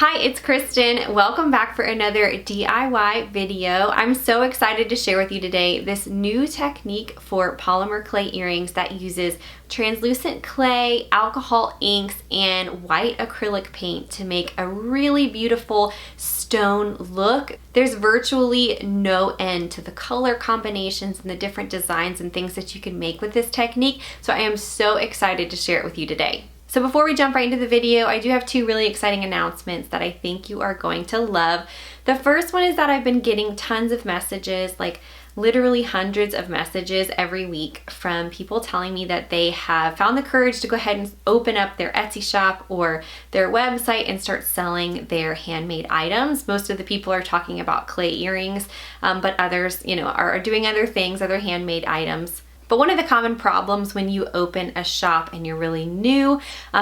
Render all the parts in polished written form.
Hi, it's Kristen. Welcome back for another DIY video. I'm so excited to share with you today this new technique for polymer clay earrings that uses translucent clay, alcohol inks, and white acrylic paint to make a really beautiful stone look. There's virtually no end to the color combinations and the different designs and things that you can make with this technique, so I am so excited to share it with you today. So before we jump right into the video, I do have two really exciting announcements that I think you are going to love. The first one is that I've been getting tons of messages, like literally hundreds of messages every week from people telling me that they have found the courage to go ahead and open up their Etsy shop or their website and start selling their handmade items. Most of the people are talking about clay earrings, but others, are doing other things, other handmade items. But one of the common problems when you open a shop and you're really new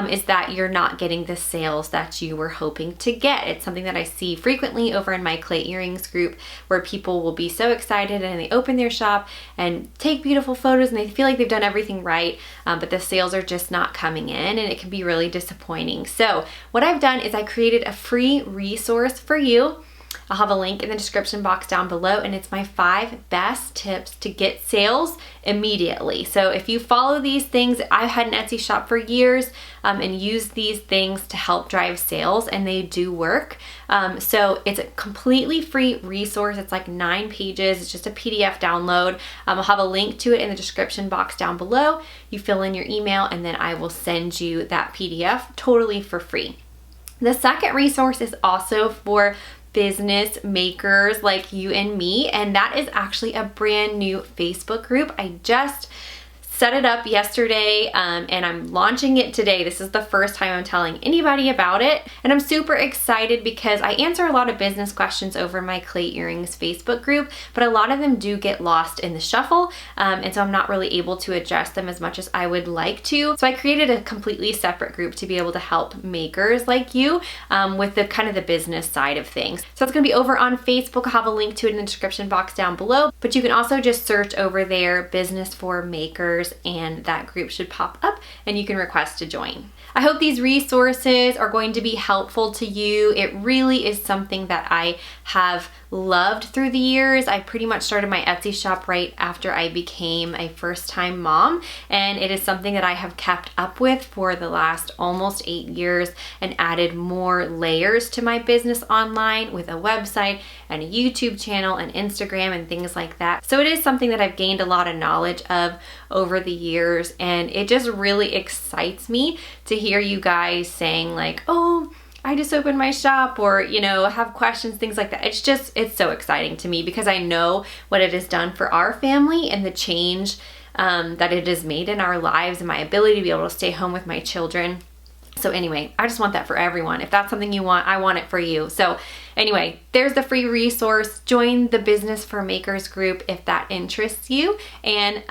is that you're not getting the sales that you were hoping to get. It's something that I see frequently over in my clay earrings group, where people will be so excited and they open their shop and take beautiful photos and they feel like they've done everything right, but the sales are just not coming in, and it can be really disappointing. So what I've done is I created a free resource for you. I'll have a link in the description box down below, and it's my 5 best tips to get sales immediately. So if you follow these things, I've had an Etsy shop for years and used these things to help drive sales, and they do work. So it's a completely free resource. It's like 9 pages. It's just a PDF download. I'll have a link to it in the description box down below. You fill in your email, and then I will send you that PDF totally for free. The second resource is also for business makers like you and me, and that is actually a brand new Facebook group. I just set it up yesterday and I'm launching it today. This is the first time I'm telling anybody about it, and I'm super excited because I answer a lot of business questions over my Clay Earrings Facebook group, but a lot of them do get lost in the shuffle, and so I'm not really able to address them as much as I would like to. So I created a completely separate group to be able to help makers like you with the kind of the business side of things. So it's gonna be over on Facebook. I'll have a link to it in the description box down below, but you can also just search over there, Business for Makers, and that group should pop up and you can request to join. I hope these resources are going to be helpful to you. It really is something that I have loved through the years. I pretty much started my Etsy shop right after I became a first-time mom, and it is something that I have kept up with for the last almost 8 years and added more layers to my business online with a website and a YouTube channel and Instagram and things like that. So it is something that I've gained a lot of knowledge of over the years, and it just really excites me to hear you guys saying like, oh, I just opened my shop, or have questions, things like that. It's so exciting to me because I know what it has done for our family and the change that it has made in our lives and my ability to be able to stay home with my children. So anyway, I just want that for everyone. If that's something you want, I want it for you. So anyway, there's the free resource. Join the Business for Makers group if that interests you, and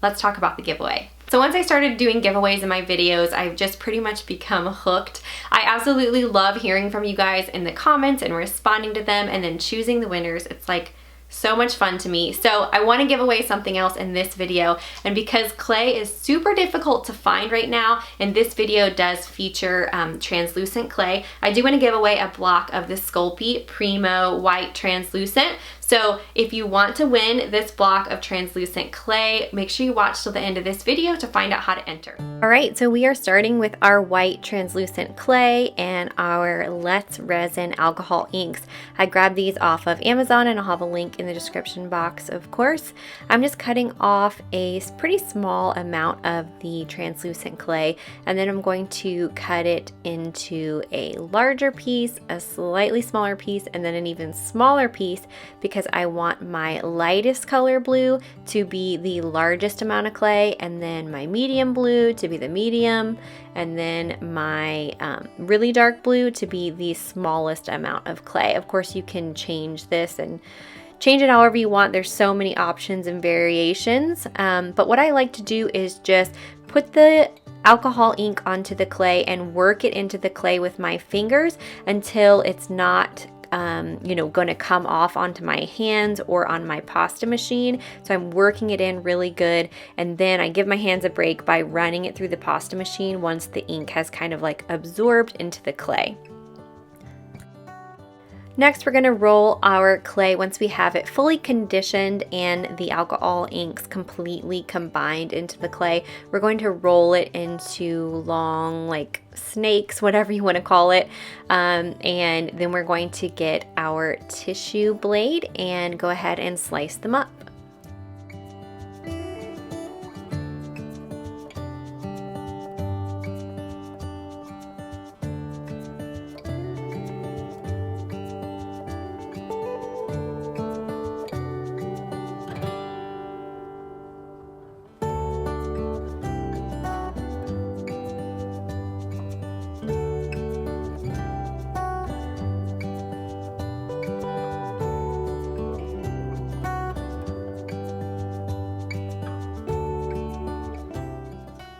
let's talk about the giveaway. So once I started doing giveaways in my videos, I've just pretty much become hooked. I absolutely love hearing from you guys in the comments and responding to them and then choosing the winners. It's like so much fun to me. So I want to give away something else in this video, and because clay is super difficult to find right now, and this video does feature translucent clay, I do want to give away a block of the Sculpey Primo White Translucent. So if you want to win this block of translucent clay, make sure you watch till the end of this video to find out how to enter. All right, so we are starting with our white translucent clay and our Let's Resin alcohol inks. I grabbed these off of Amazon, and I'll have a link in the description box, of course. I'm just cutting off a pretty small amount of the translucent clay, and then I'm going to cut it into a larger piece, a slightly smaller piece, and then an even smaller piece, because I want my lightest color blue to be the largest amount of clay, and then my medium blue to be the medium, and then my really dark blue to be the smallest amount of clay. Of course, you can change this and change it however you want. There's so many options and variations, but what I like to do is just put the alcohol ink onto the clay and work it into the clay with my fingers until it's not going to come off onto my hands or on my pasta machine. So I'm working it in really good, and then I give my hands a break by running it through the pasta machine once the ink has kind of like absorbed into the clay. Next, we're going to roll our clay once we have it fully conditioned and the alcohol inks completely combined into the clay. We're going to roll it into long, like snakes, whatever you want to call it. And then we're going to get our tissue blade and go ahead and slice them up.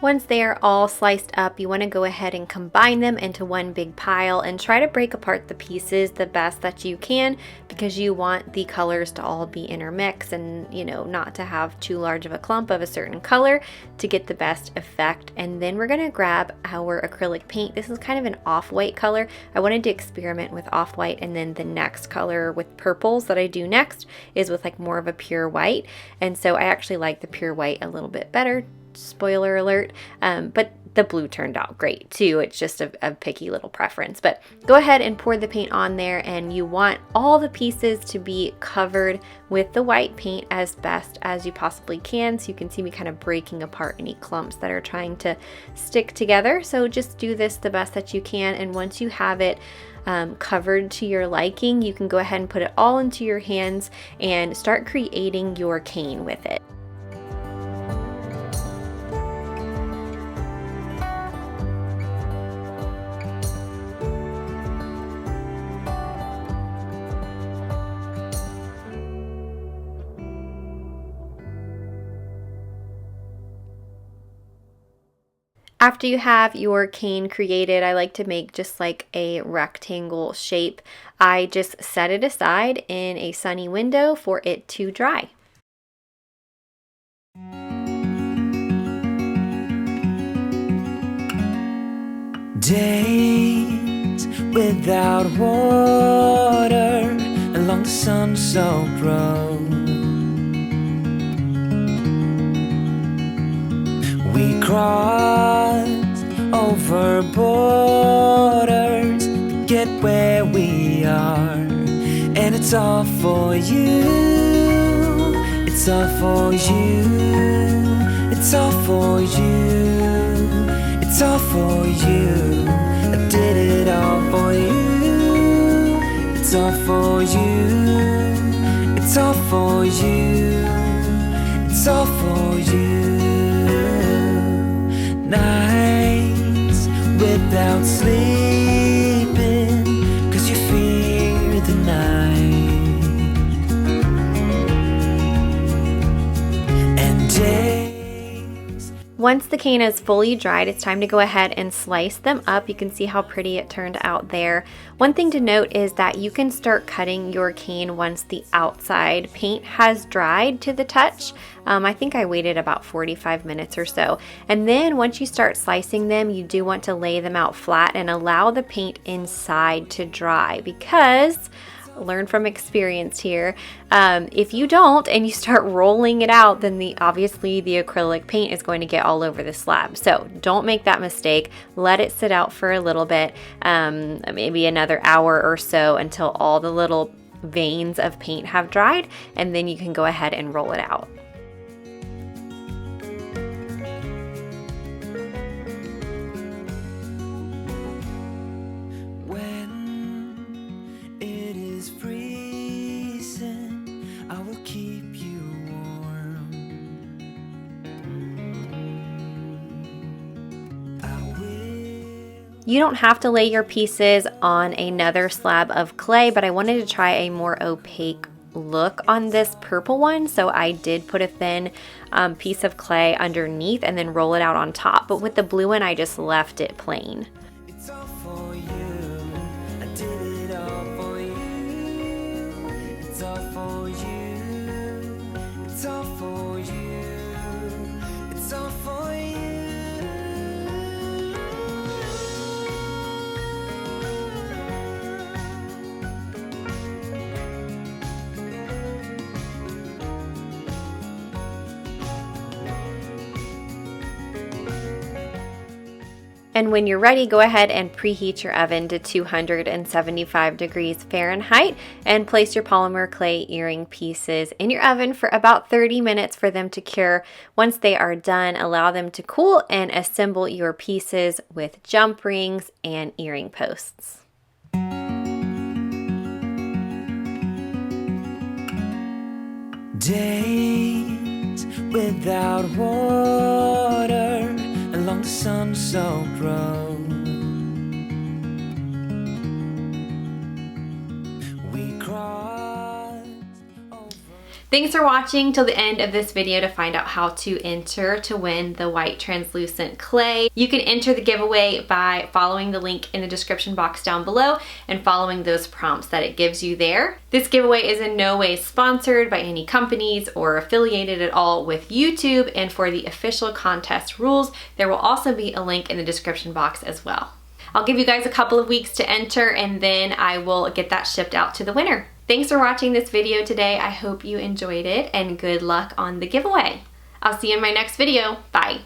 Once they are all sliced up, you want to go ahead and combine them into one big pile and try to break apart the pieces the best that you can, because you want the colors to all be intermixed and, you know, not to have too large of a clump of a certain color to get the best effect. And then we're going to grab our acrylic paint. This is kind of an off-white color. I wanted to experiment with off-white, and then the next color with purples that I do next is with like more of a pure white. And so I actually like the pure white a little bit better. Spoiler alert, but the blue turned out great too. It's just a picky little preference. But go ahead and pour the paint on there, and you want all the pieces to be covered with the white paint as best as you possibly can. So you can see me kind of breaking apart any clumps that are trying to stick together. So just do this the best that you can, and once you have it covered to your liking, you can go ahead and put it all into your hands and start creating your cane with it. After you have your cane created, I like to make just like a rectangle shape. I just set it aside in a sunny window for it to dry. Days without water along the sun-soaked road. We crossed over borders to get where we are, and it's all for you. It's all for you. It's all for you. It's all for you. I did it all for you. It's all for you. It's all for you. It's all for you. Nights without sleeping 'cause you fear the night, and days. Once the cane is fully dried, it's time to go ahead and slice them up. You can see how pretty it turned out there. One thing to note is that you can start cutting your cane once the outside paint has dried to the touch. I think I waited about 45 minutes or so. And then once you start slicing them, you do want to lay them out flat and allow the paint inside to dry, because learn from experience here. If you don't and you start rolling it out, then obviously the acrylic paint is going to get all over the slab. So don't make that mistake. Let it sit out for a little bit, maybe another hour or so, until all the little veins of paint have dried, and then you can go ahead and roll it out. You don't have to lay your pieces on another slab of clay, but I wanted to try a more opaque look on this purple one, so I did put a thin piece of clay underneath and then roll it out on top. But with the blue one, I just left it plain. It's all for you. I did it all for you. It's all for you. It's all for you. It's all for you. And when you're ready, go ahead and preheat your oven to 275 degrees Fahrenheit and place your polymer clay earring pieces in your oven for about 30 minutes for them to cure. Once they are done, allow them to cool and assemble your pieces with jump rings and earring posts. Days without water along the sun-soaked road. We crossed over. Thanks for watching till the end of this video to find out how to enter to win the white translucent clay. You can enter the giveaway by following the link in the description box down below and following those prompts that it gives you there. This giveaway is in no way sponsored by any companies or affiliated at all with YouTube, and for the official contest rules, there will also be a link in the description box as well. I'll give you guys a couple of weeks to enter and then I will get that shipped out to the winner. Thanks for watching this video today. I hope you enjoyed it and good luck on the giveaway. I'll see you in my next video. Bye.